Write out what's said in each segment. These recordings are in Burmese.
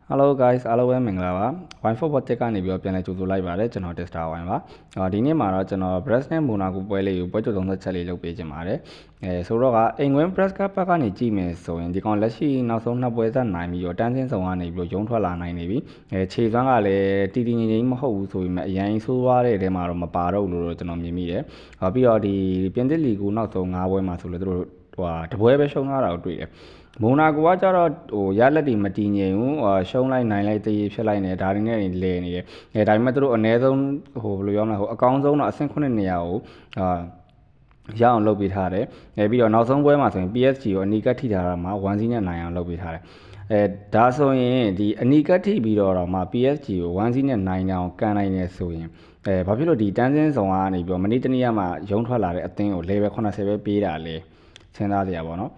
Hello guys အားလုံးပဲမင်္ဂလာပါ Wine for Boutique ကနေပြီးတော့ပြန်လည်ကြိုဆိုလိုက်ပါတယ်ကျွန်တော် Tester Wine ပါဒီနေ့မှာတော့ကျွန်တော် Breast နဲ့ Monaco ပွဲလေးကိုပွဲကြိုသုံးသက်ချက်လေးလုပ်ပေးခြင်းပါတယ်ဆိုတော့ကအိမ်ဝင် Breast ကပတ်ကနေကြည့်မယ်ဆိုရင်ဒီကောင်လက်ရှိနောက်ဆုံးနှစ်ပွဲဆက်နိုင်ပြီးတော့တန်းစင်းဆောင်ကနေပြီးတော့ရုံးထွက်လာနိုင်နေပြီခြေစွမ်းကလည်းတီတီငိမ့်ငိမ့်မဟုတ်ဘူးဆိုပေမဲ့အရင်ဆိုးသွားတဲ့အထဲမှာတော့မပါတော့ဘူးလို့ကျွန်တော်မြင်မိတယ်ပြီးတော့ဒီပြင်သစ်လီဂူနောက်ဆုံး၅ပွဲမှာဆိုလို့တို့တပွဲပဲရှုံးထားတာကိုတွေ့တယ်မိုနာကိုကကြတော့ရလက်တွေမတည်ငြိမ်ဘူးရှုံးလိုက်နိုင်လိုက်တည်ဖြစ်လိုက်နေဒါတွေနဲ့လဲနေတယ်ဒါပေမဲ့တို့အနည်းဆုံးဘယ်လိုပြောမလဲအကောင်းဆုံးတော့အဆင့်9နေရာကိုရအောင်လုပ်ပေးထားတယ်ပြီးတော့နောက်ဆုံးပွဲမှာဆိုရင် PSG ကိုအနီးကပ်ထိထားတာမှာ1-0နဲ့နိုင်အောင်လုပ်ပေးထားတယ်ဒါဆိုရင်ဒီအနီးကပ်ထိပြီးတော့မှ PSG ကို1-0နဲ့နိုင်အောင်ကန်နိုင်နေဆိုရင်ဘာဖြစ်လို့ဒီတန်းစင်းဆောင်ကနေပြီးတော့မနေ့တနေ့မှရုံးထွက်လာတဲ့အသင်းကို level 80ပဲပေးတာလေစဉ်းစားစရာပေါ့နော်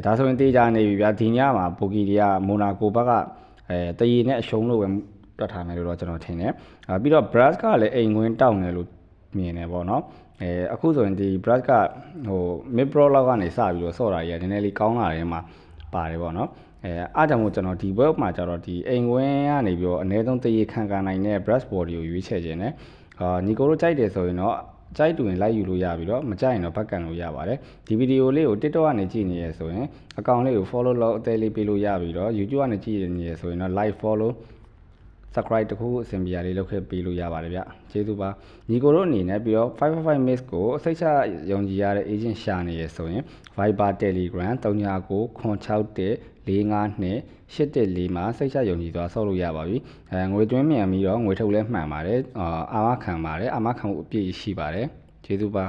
ဒါဆိုရင်တေးကြနေပြီဗျာဒီညမှာပိုကီတွေကမိုနာကိုဘက်ကတရီနဲ့အရှုံးလို့ပဲတွက်ထားမယ်လို့တော့ကျွန်တော်ထင်တယ်ပြီးတော့ Brass ကလည်းအိမ်ဝင်တောက်နေလို့မြင်တယ်ပေါ့နော်အခုဆိုရင်ဒီ Brass ကmid pro လောက်ကနေစပြီးတော့ဆော့တာကြီးကနည်းနည်းလေးကောင်းလာတယ်မှာပါတယ်ပေါ့နော်အားကြောင့်မို့ကျွန်တော်ဒီ web မှာကျတော့ဒီအိမ်ဝင်ကနေပြီးတော့အနည်းဆုံးတရီခံကန်နိုင်တဲ့ Brass body ကိုရွေးချယ်ခြင်းနဲ့ညီကိုတို့ကြိုက်တယ်ဆိုရင်တော့ကြိုက်တူရင်လိုက်ယူလို့ရပြီးတော့မကြိုက်ရင်တော့ဘက်ကန်လို့ရပါတယ်ဒီဗီဒီယိုလေးကို TikTok ကနေကြည့်နေရဆိုရင်အကောင့်လေးကို follow လုပ်အသေးလေးပေးလို့ရပြီးတော့ YouTube ကနေကြည့်နေရဆိုရင်တော့ like follow subscribe တခုအဆင်ပြေရလေးလုပ်ခဲ့ပေးလို့ရပါတယ်ဗျကျေးဇူးပါညီကိုတို့အနေနဲ့ပြီးတော့555 miss ကိုစိတ်ချယုံကြည်ရတဲ့ agent ရှာနေရဆိုရင် Viber Telegram 3996145284မှာစိတ်ချယုံကြည်သွားဆောက်လို့ရပါပြီငွေသွင်းမြန်ပြီးတော့ငွေထုတ်လဲမှန်ပါတယ်အာမခံပါတယ်အာမခံမှုအပြည့်ရှိပါတယ်ကျေးဇူးပါ